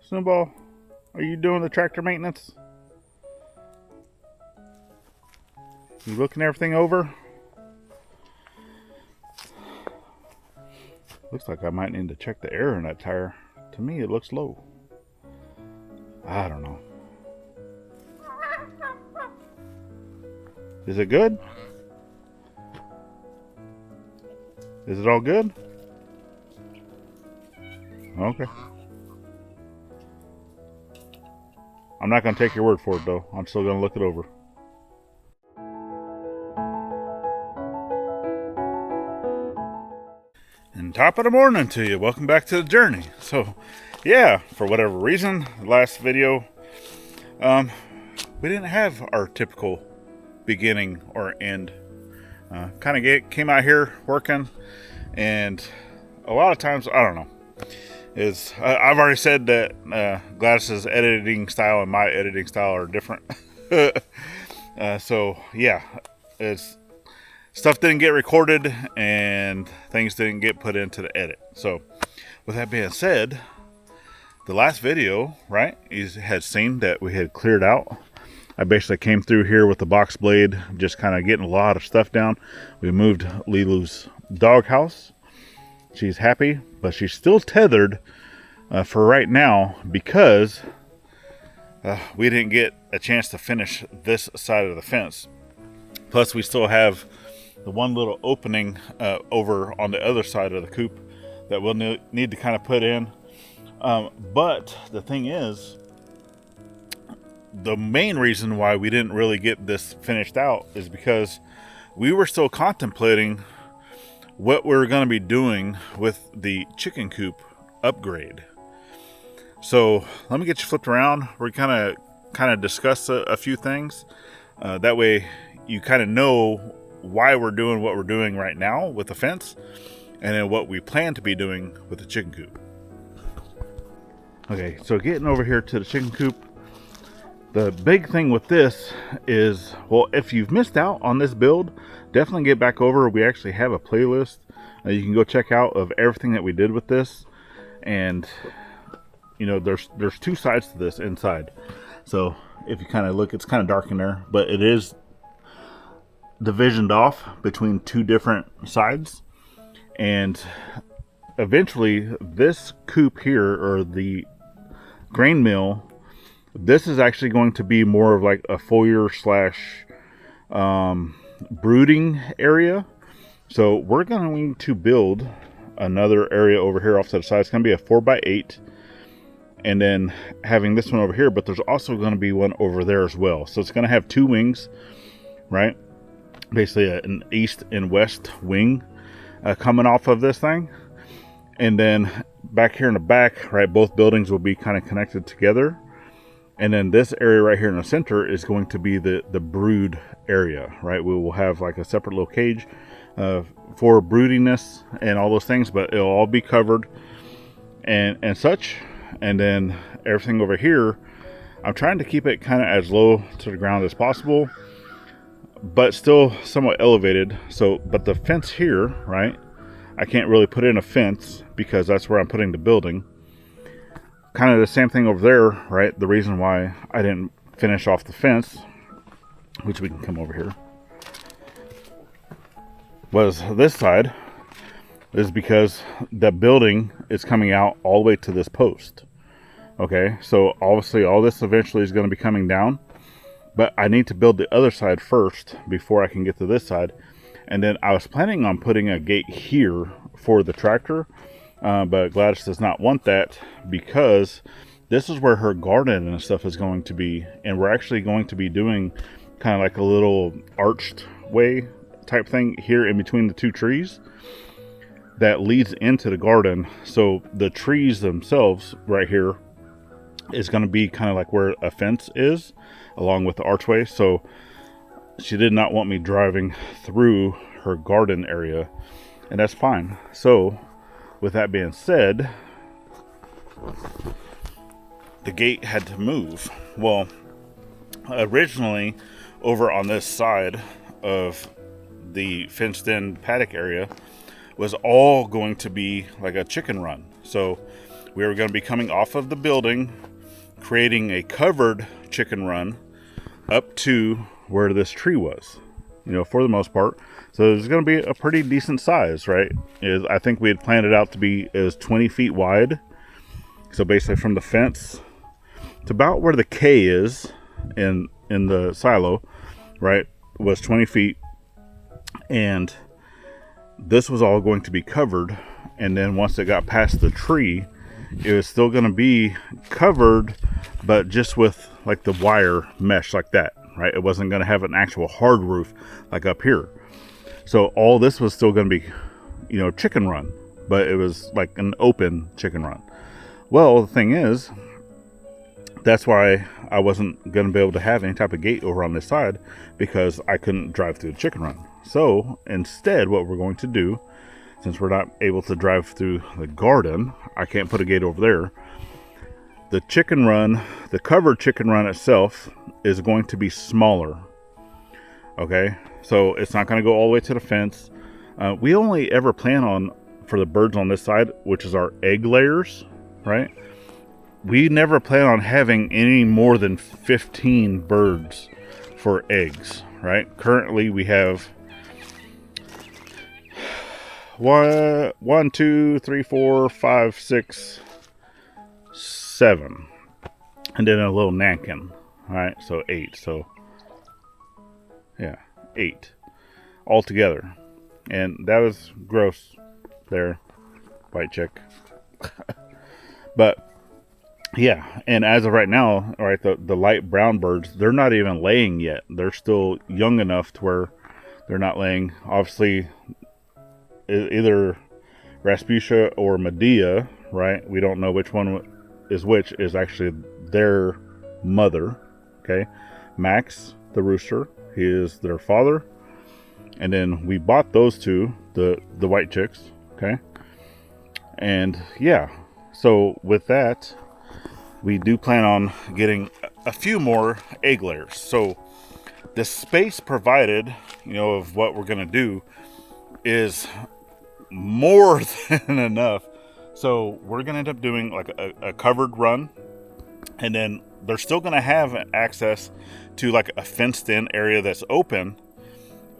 Snowball, are you doing the tractor maintenance? You looking everything over? Looks like I might need to check the air in that tire. To me, it looks low. I don't know. Is it good? Is it all good? Okay. I'm not going to take your word for it, though. I'm still going to look it over. And top of the morning to you. Welcome back to the journey. So, yeah, for whatever reason, the last video, we didn't have our typical beginning or end. Kind of came out here working, and a lot of times, I don't know. I've already said that Gladys's editing style and my editing style are different. So yeah, stuff didn't get recorded and things didn't get put into the edit. So with that being said, the last video, right, you had seen that we had cleared out. I basically came through here with the box blade, just kind of getting a lot of stuff down. We moved Lilu's doghouse. She's happy, but she's still tethered for right now because we didn't get a chance to finish this side of the fence. Plus, we still have the one little opening over on the other side of the coop that we'll need to kind of put in. But the thing is, the main reason why we didn't really get this finished out is because we were still contemplating what we're going to be doing with the chicken coop upgrade. So let me get you flipped around. We're kind of discuss a few things. That way you kind of know why we're doing what we're doing right now with the fence, and then what we plan to be doing with the chicken coop. Okay, so getting over here to the chicken coop. The big thing with this is, well, if you've missed out on this build, definitely get back over. We actually have a playlist you can go check out of everything that we did with this. And, you know, there's two sides to this inside. So if you kind of look, it's kind of dark in there, but it is divisioned off between two different sides. And eventually this coop here, or the grain mill, this is actually going to be more of like a foyer slash brooding area. So we're going to build another area over here off to the side. It's going to be a 4x8, and then having this one over here, but there's also going to be one over there as well. So it's going to have two wings, right? Basically an east and west wing coming off of this thing. And then back here in the back, right, both buildings will be kind of connected together. And then this area right here in the center is going to be the brood area, right? We will have like a separate little cage for broodiness and all those things, but it'll all be covered and such. And then everything over here, I'm trying to keep it kind of as low to the ground as possible, but still somewhat elevated. So, but the fence here, right, I can't really put in a fence because that's where I'm putting the building. Kind of the same thing over there, right? The reason why I didn't finish off the fence, which we can come over here, was this side, is because the building is coming out all the way to this post. Okay, so obviously all this eventually is going to be coming down, but I need to build the other side first before I can get to this side. And then I was planning on putting a gate here for the tractor, but Gladys does not want that because this is where her garden and stuff is going to be, and we're actually going to be doing kind of like a little arched way type thing here in between the two trees that leads into the garden. So the trees themselves right here is going to be kind of like where a fence is along with the archway. So she did not want me driving through her garden area, and that's fine. So with that being said, the gate had to move. Well, originally over on this side of the fenced in paddock area was all going to be like a chicken run. So we were going to be coming off of the building, creating a covered chicken run up to where this tree was, for the most part. So it's going to be a pretty decent size, right? I think we had planned it out to be as 20 feet wide. So basically from the fence to about where the K is in the silo, right, was 20 feet. And this was all going to be covered. And then once it got past the tree, it was still going to be covered, but just with like the wire mesh like that, right? It wasn't going to have an actual hard roof like up here. So all this was still going to be, chicken run, but it was like an open chicken run. Well, the thing is, that's why I wasn't going to be able to have any type of gate over on this side, because I couldn't drive through the chicken run. So instead, what we're going to do, since we're not able to drive through the garden, I can't put a gate over there. The chicken run, the covered chicken run itself, is going to be smaller. Okay, so it's not going to go all the way to the fence. We only ever plan on, for the birds on this side, which is our egg layers, right? We never plan on having any more than 15 birds for eggs, right? Currently we have 1, 2, 3, 4, 5, 6, 7, and then a little nankin. All right, so 8. So yeah, 8 altogether. And that was gross there, white chick. But yeah, and as of right now, all right, the light brown birds, they're not even laying yet. They're still young enough to where they're not laying. Obviously, either Rasputia or Medea, right? We don't know which one is actually their mother. Okay, Max, the rooster, he is their father. And then we bought those two, the white chicks. Okay, and yeah, so with that, we do plan on getting a few more egg layers. So the space provided, of what we're going to do is more than enough. So we're going to end up doing like a covered run. And then they're still going to have access to like a fenced in area that's open.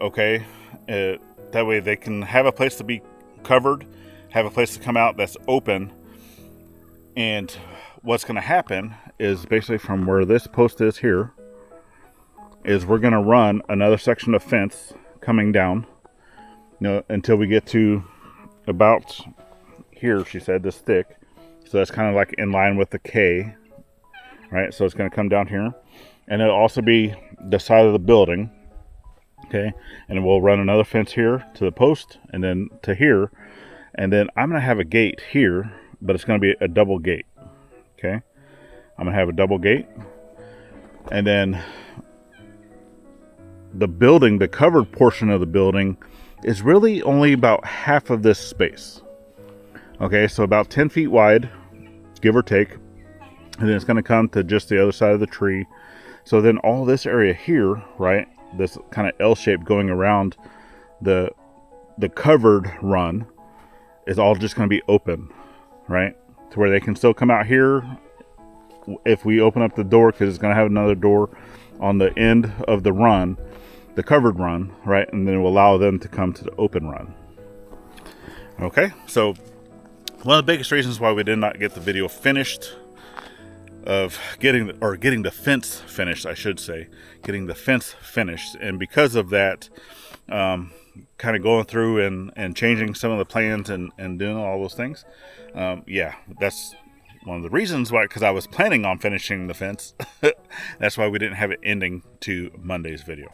Okay. That way they can have a place to be covered, have a place to come out that's open. And what's going to happen is basically from where this post is here, is we're going to run another section of fence coming down, until we get to about here, she said, this thick. So that's kind of like in line with the K, right? So it's going to come down here, and it'll also be the side of the building. Okay. And we'll run another fence here to the post and then to here. And then I'm going to have a gate here, but it's going to be a double gate. Okay, I'm gonna have a double gate, and then the building, the covered portion of the building, is really only about half of this space. Okay, so about 10 feet wide, give or take, and then it's going to come to just the other side of the tree. So then all this area here, right, this kind of L shape going around the covered run, is all just going to be open, right, to where they can still come out here if we open up the door, because it's going to have another door on the end of the run, the covered run, right, and then it will allow them to come to the open run. Okay, so one of the biggest reasons why we did not get the video finished of getting the fence finished, I should say, getting the fence finished, and because of that, kind of going through and changing some of the plans and doing all those things, yeah, that's one of the reasons why, because I was planning on finishing the fence. That's why we didn't have it ending to Monday's video.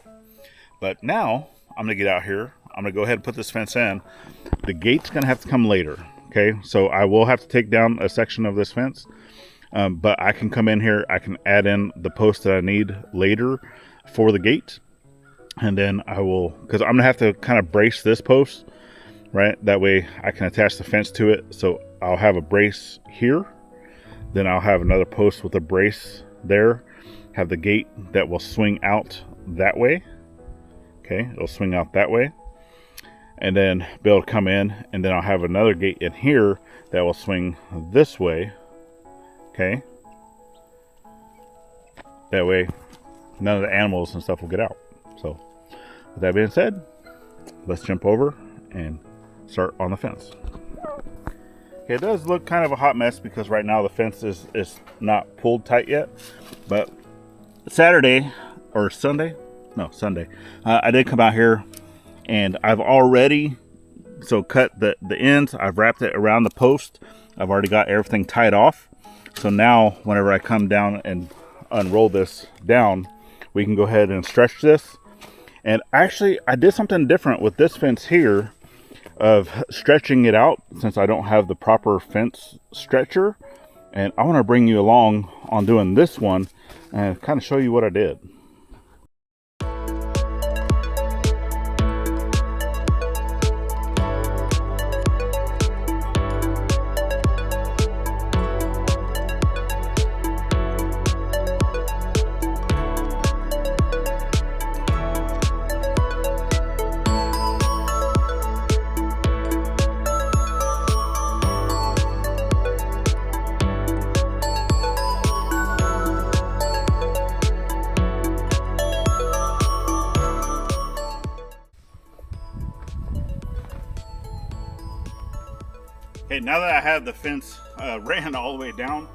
But now I'm gonna get out here, I'm gonna go ahead and put this fence in. The gate's gonna have to come later. Okay, so I will have to take down a section of this fence, but I can come in here, I can add in the post that I need later for the gate, and then I will, because I'm gonna have to kind of brace this post, right? That way I can attach the fence to it. So I'll have a brace here, then I'll have another post with a brace there, have the gate that will swing out that way. Okay, it'll swing out that way. and then be able to come in, and then I'll have another gate in here that will swing this way. Okay, that way none of the animals and stuff will get out. So with that being said, let's jump over and start on the fence. Okay, it does look kind of a hot mess because right now the fence is not pulled tight yet, but Saturday or Sunday, no, Sunday, I did come out here and I've already cut the ends. I've wrapped it around the post. I've already got everything tied off. So now whenever I come down and unroll this down, we can go ahead and stretch this. And actually I did something different with this fence here of stretching it out, since I don't have the proper fence stretcher, and I want to bring you along on doing this one and kind of show you what I did. Okay, now that I have the fence ran all the way down,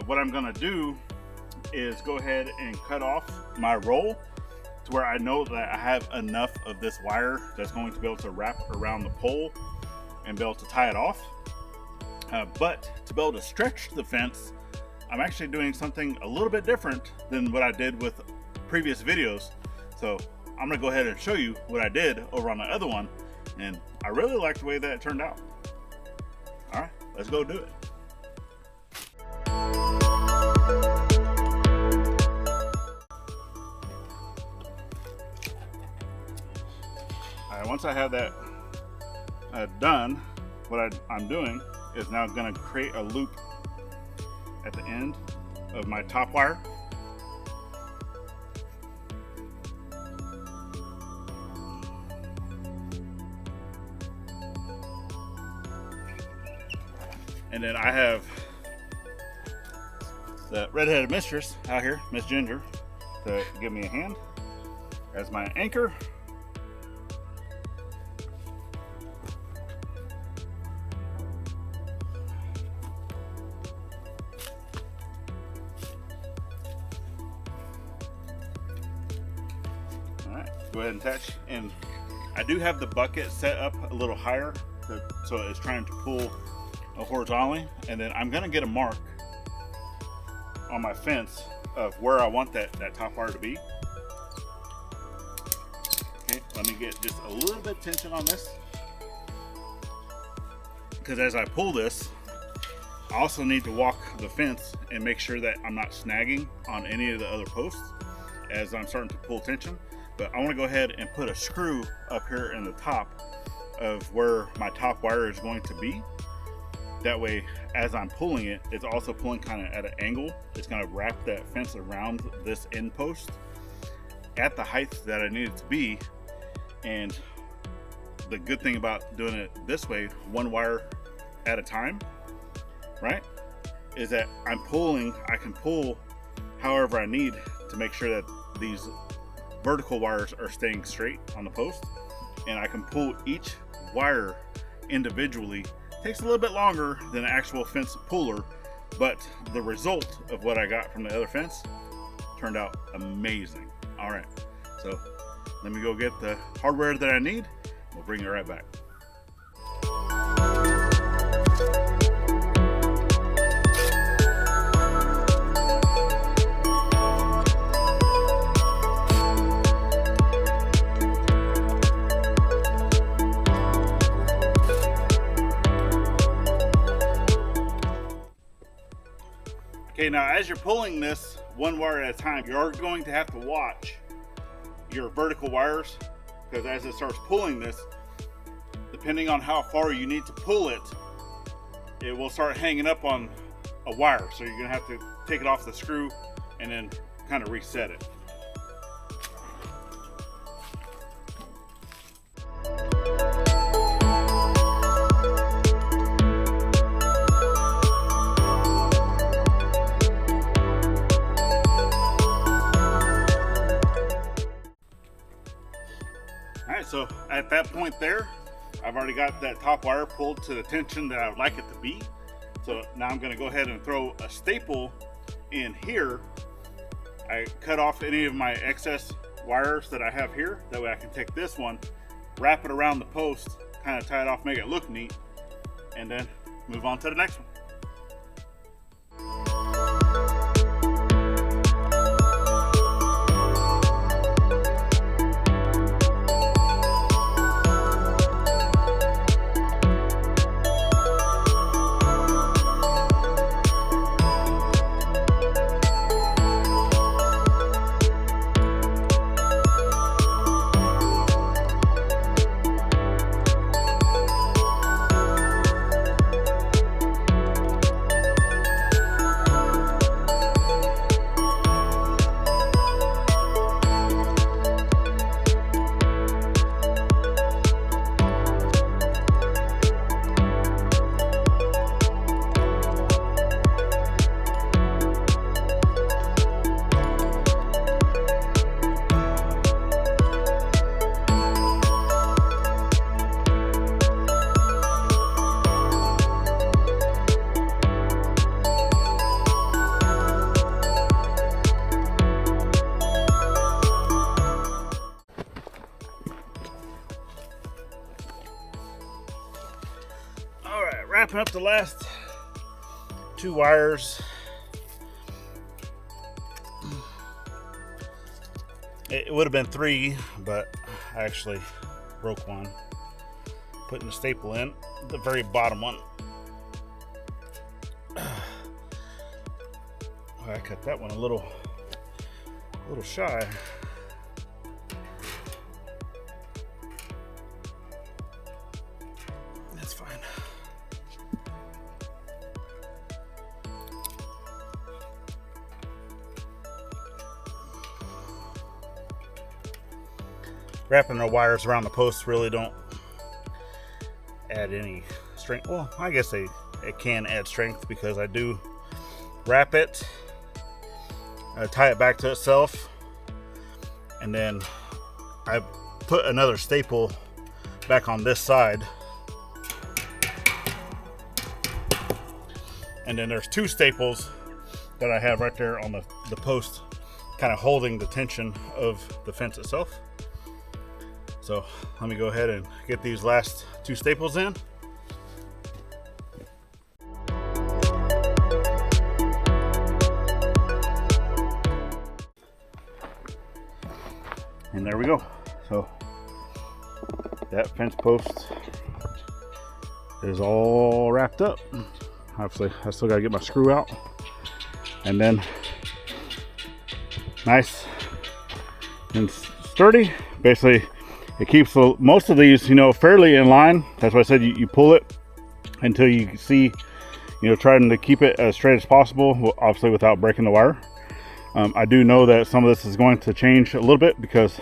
what I'm gonna do is go ahead and cut off my roll to where I know that I have enough of this wire that's going to be able to wrap around the pole and be able to tie it off. But to be able to stretch the fence, I'm actually doing something a little bit different than what I did with previous videos. So I'm gonna go ahead and show you what I did over on the other one, and I really like the way that it turned out. All right, let's go do it. All right, once I have that done, what I'm doing is now going to create a loop at the end of my top wire. And then I have the red-headed mistress out here, Miss Ginger, to give me a hand as my anchor. All right, go ahead and attach. And I do have the bucket set up a little higher, so it's trying to pull horizontally, and then I'm gonna get a mark on my fence of where I want that top wire to be. Okay, let me get just a little bit of tension on this, because as I pull this, I also need to walk the fence and make sure that I'm not snagging on any of the other posts as I'm starting to pull tension. But I want to go ahead and put a screw up here in the top of where my top wire is going to be. That way, as I'm pulling it, it's also pulling kind of at an angle. It's going to wrap that fence around this end post at the height that I need it to be. And the good thing about doing it this way, one wire at a time, right, is that I can pull however I need to make sure that these vertical wires are staying straight on the post. And I can pull each wire individually. Takes a little bit longer than an actual fence puller, but the result of what I got from the other fence turned out amazing. All right, so let me go get the hardware that I need. We'll bring it right back. Okay, now as you're pulling this one wire at a time, you're going to have to watch your vertical wires, because as it starts pulling this, depending on how far you need to pull it, it will start hanging up on a wire. So you're gonna have to take it off the screw and then kind of reset it. so at that point there, I've already got that top wire pulled to the tension that I would like it to be. So now I'm gonna go ahead and throw a staple in here. I cut off any of my excess wires that I have here. That way I can take this one, wrap it around the post, kind of tie it off, make it look neat, and then move on to the next one. Wrapping up the last 2 wires. It would have been 3, but I actually broke one. Putting the staple in, the very bottom one. I cut that one a little shy. That's fine. Wrapping the wires around the posts really don't add any strength. Well, I guess it can add strength because I do wrap it, tie it back to itself, and then I put another staple back on this side, and then there's 2 staples that I have right there on the post, kind of holding the tension of the fence itself. So let me go ahead and get these last 2 staples in. And there we go. So that fence post is all wrapped up. Obviously, I still gotta get my screw out. And then nice and sturdy. Basically, it keeps most of these, fairly in line. That's why I said you pull it until you see, trying to keep it as straight as possible, obviously without breaking the wire. I do know that some of this is going to change a little bit because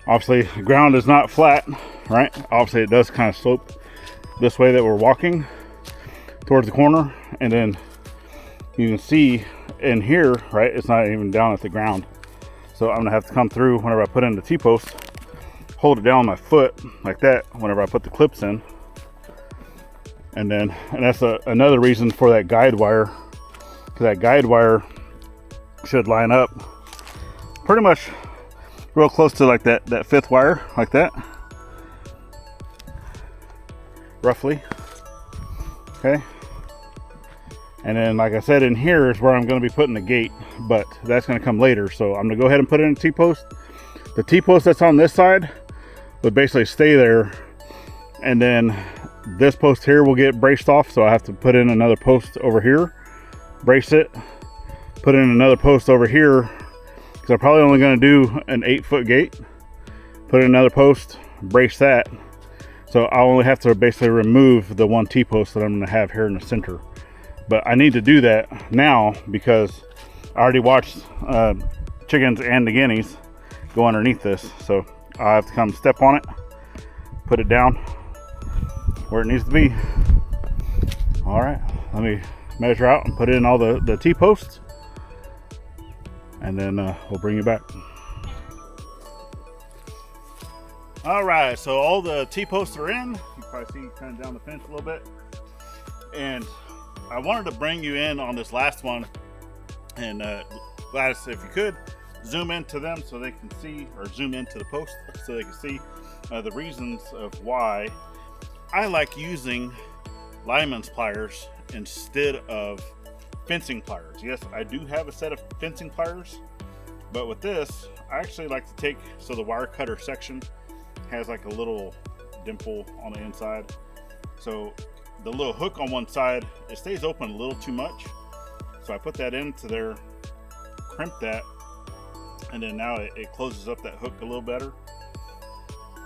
obviously the ground is not flat, right? Obviously it does kind of slope this way that we're walking towards the corner, and then you can see in here, right, it's not even down at the ground. So I'm gonna have to come through whenever I put in the T-post, hold it down on my foot like that whenever I put the clips in, and that's another reason for that guide wire, because that guide wire should line up pretty much real close to like that 5th wire, like that, roughly. Okay, and then like I said, in here is where I'm going to be putting the gate, but that's going to come later. So I'm going to go ahead and put it in the T-post. The T-post that's on this side would basically stay there, and then this post here will get braced off, so I have to put in another post over here, brace it, put in another post over here, because I'm probably only going to do an 8-foot gate, put in another post, brace that, so I'll only have to basically remove the 1 T-post that I'm going to have here in the center. But I need to do that now because I already watched chickens and the guineas go underneath this, so I have to come step on it, put it down where it needs to be. All right, let me measure out and put in all the T-posts, and then we'll bring you back. All right, so all the T-posts are in. You can probably see kind of down the fence a little bit. And I wanted to bring you in on this last one. And Gladys, if you could, zoom into them so they can see, or zoom into the post so they can see the reasons of why I like using lineman's pliers instead of fencing pliers. Yes, I do have a set of fencing pliers, but with this, I actually like to take, so the wire cutter section has like a little dimple on the inside. So the little hook on one side, it stays open a little too much. So I put that into there, crimp that, and then now it closes up that hook a little better.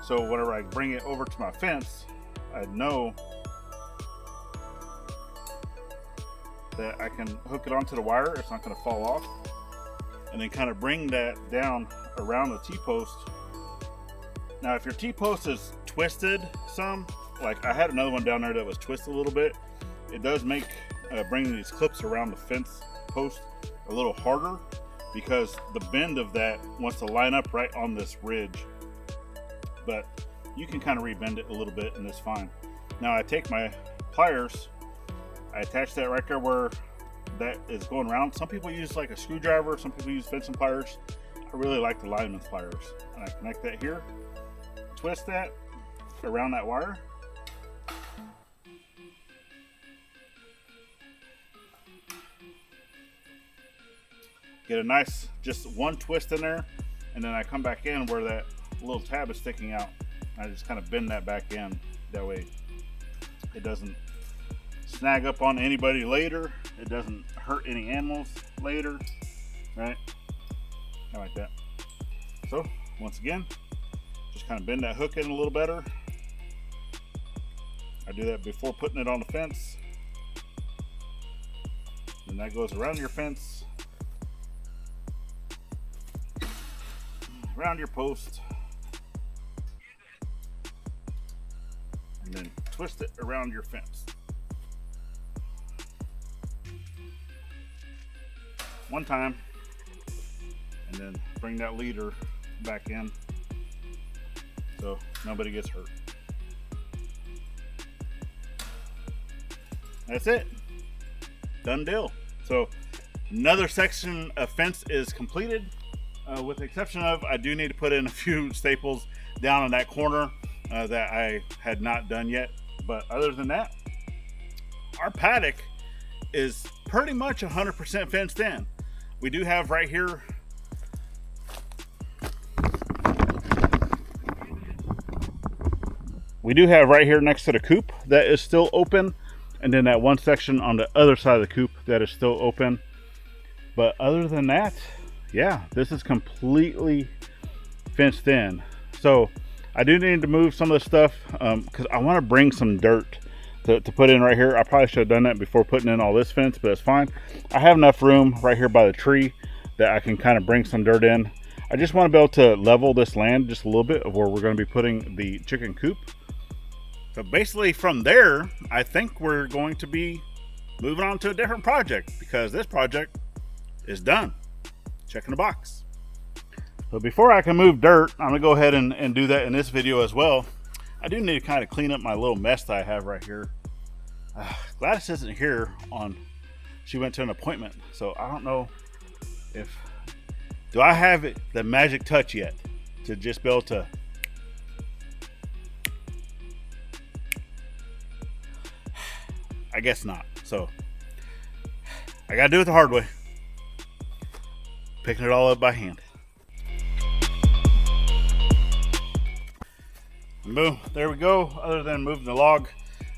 So whenever I bring it over to my fence, I know that I can hook it onto the wire. It's not going to fall off. And then kind of bring that down around the T-post. Now, if your T-post is twisted some, like I had another one down there that was twisted a little bit, it does make bringing these clips around the fence post a little harder, because the bend of that wants to line up right on this ridge. But you can kind of rebend it a little bit and it's fine. Now I take my pliers, I attach that right there where that is going around. Some people use like a screwdriver, some people use fencing pliers. I really like the lineman's pliers. And I connect that here, twist that around that wire. Get a nice, just one twist in there, and then I come back in where that little tab is sticking out. I just kind of bend that back in. That way it doesn't snag up on anybody later. It doesn't hurt any animals later, right? I like that. So once again, just kind of bend that hook in a little better. I do that before putting it on the fence. And that goes around your fence, around your post, and then twist it around your fence. One time, and then bring that leader back in so nobody gets hurt. That's it. Done deal. So another section of fence is completed. With the exception of, I do need to put in a few staples down in that corner that I had not done yet. But other than that, our paddock is pretty much 100% fenced in. We do have right here, next to the coop that is still open. And then that one section on the other side of the coop that is still open. But other than that, yeah, this is completely fenced in. So I do need to move some of the stuff because I want to bring some dirt to put in right here. I probably should have done that before putting in all this fence, but it's fine. I have enough room right here by the tree that I can kind of bring some dirt in. I just want to be able to level this land just a little bit of where we're going to be putting the chicken coop. So basically from there, I think we're going to be moving on to a different project because this project is done. Check in the box. So before I can move dirt, I'm gonna go ahead and do that in this video as well. I do need to kind of clean up my little mess that I have right here. Gladys isn't here she went to an appointment. So I don't know do I have the magic touch yet to just be able to I guess not. So I gotta do it the hard way. Picking it all up by hand. And boom, there we go. Other than moving the log,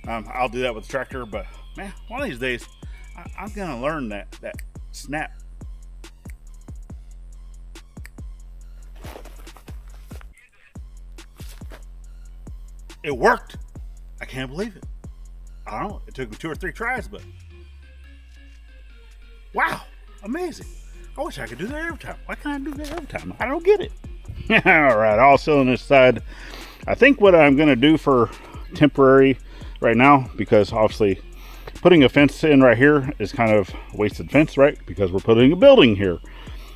I'll do that with the tractor. But man, one of these days, I'm gonna learn that snap. It worked. I can't believe it. I don't know. It took me 2 or 3 tries, but wow, amazing. I wish I could do that every time. Why can't I do that every time? I don't get it. All right, also on this side, I think what I'm going to do for temporary right now, because obviously putting a fence in right here is kind of wasted fence, right? Because we're putting a building here.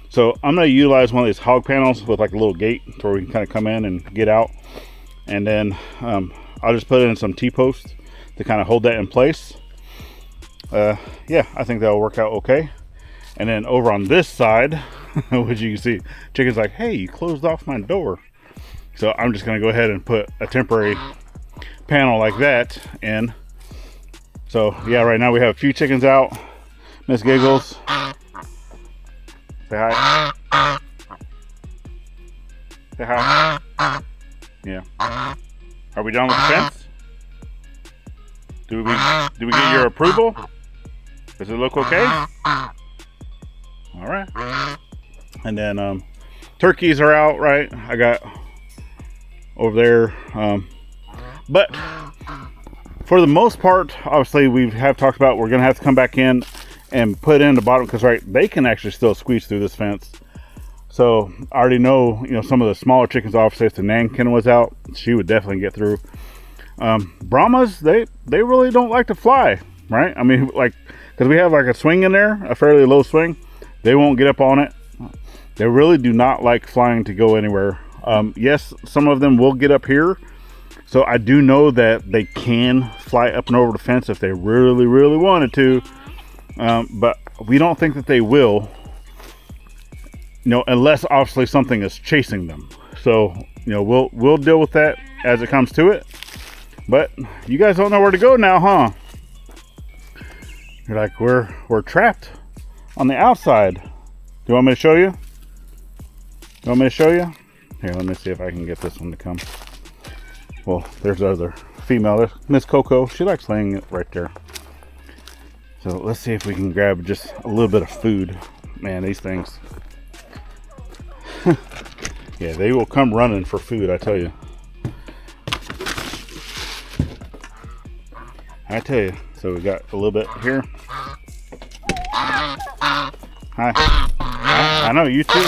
So I'm going to utilize one of these hog panels with like a little gate to where we can kind of come in and get out. And then I'll just put in some T-posts to kind of hold that in place. Yeah, I think that'll work out okay. And then over on this side, which you can see, chicken's like, hey, you closed off my door. So I'm just going to go ahead and put a temporary panel like that in. So yeah, right now we have a few chickens out. Miss Giggles, say hi. Say hi. Yeah. Are we done with the fence? Do we get your approval? Does it look okay? All right. And then turkeys are out, right? I got over there. But for the most part, obviously we have talked about we're gonna have to come back in and put in the bottom, because right, they can actually still squeeze through this fence. So I already know, you know, some of the smaller chickens, obviously if the Nankin was out, she would definitely get through. Brahmas, they really don't like to fly, right? I mean, like, because we have like a swing in there, a fairly low swing, they won't get up on it. They really do not like flying to go anywhere. Yes, some of them will get up here. So I do know that they can fly up and over the fence if they really, really wanted to. But we don't think that they will, you know, unless obviously something is chasing them. So, you know, we'll deal with that as it comes to it. But you guys don't know where to go now, huh? You're like, we're trapped on the outside. Do you want me to show you? You want me to show you? Here, let me see if I can get this one to come. Well, there's the other female. There's Miss Coco. She likes laying it right there. So let's see if we can grab just a little bit of food. Man, these things. Yeah, they will come running for food, I tell you. I tell you. So we got a little bit here. Hi. I know, you too.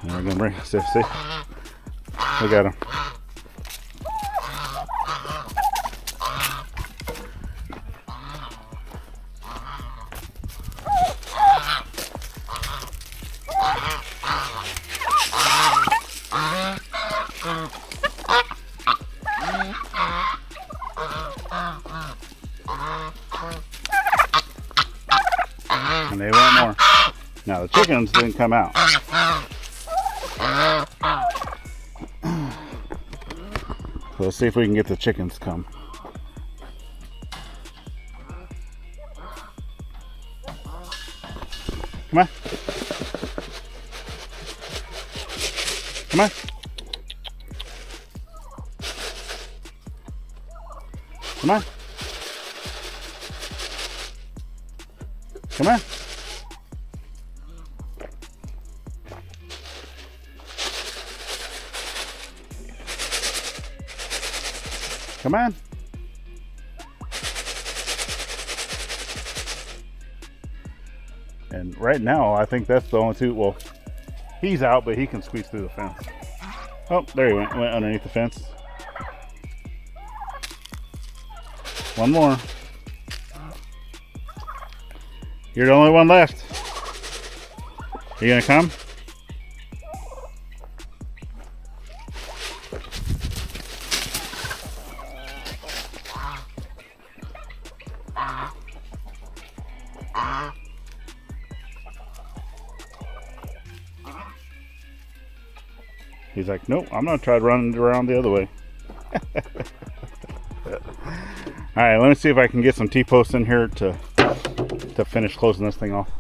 And we're gonna bring, see, look at them. And they want more. Now the chickens didn't come out. So let's see if we can get the chickens to come. Come on. Come on. Come on. Come on. Come on. And right now, I think that's the only two. Well, he's out, but he can squeeze through the fence. Oh, there he went underneath the fence. One more. You're the only one left. Are you gonna come? He's like, nope, I'm gonna try running around the other way. All right, let me see if I can get some T-posts in here to finish closing this thing off.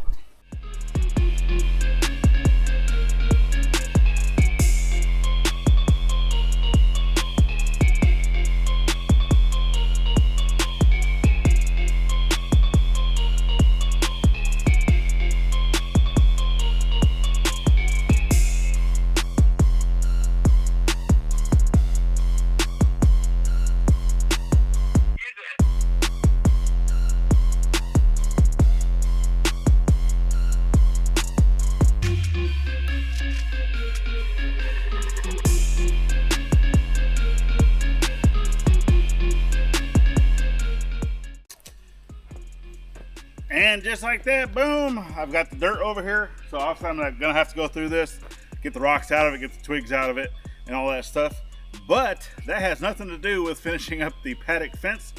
And just like that, boom, I've got the dirt over here. So obviously I'm gonna have to go through this, get the rocks out of it, get the twigs out of it, and all that stuff. But that has nothing to do with finishing up the paddock fence.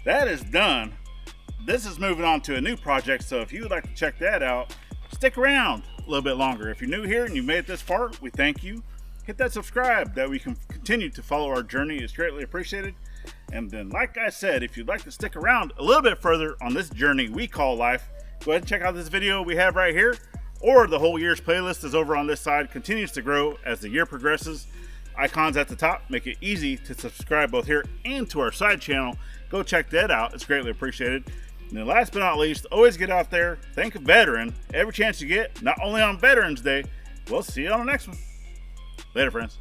That is done. This is moving on to a new project, so if you would like to check that out, stick around a little bit longer. If you're new here and you made it this far, we thank you. Hit that subscribe that we can continue to follow our journey. It's greatly appreciated. And then, like I said, if you'd like to stick around a little bit further on this journey we call life, go ahead and check out this video we have right here, or the whole year's playlist is over on this side, continues to grow as the year progresses. Icons at the top make it easy to subscribe both here and to our side channel. Go check that out. It's greatly appreciated. And then last but not least, always get out there, thank a veteran every chance you get, not only on Veterans Day. We'll see you on the next one. Later, friends.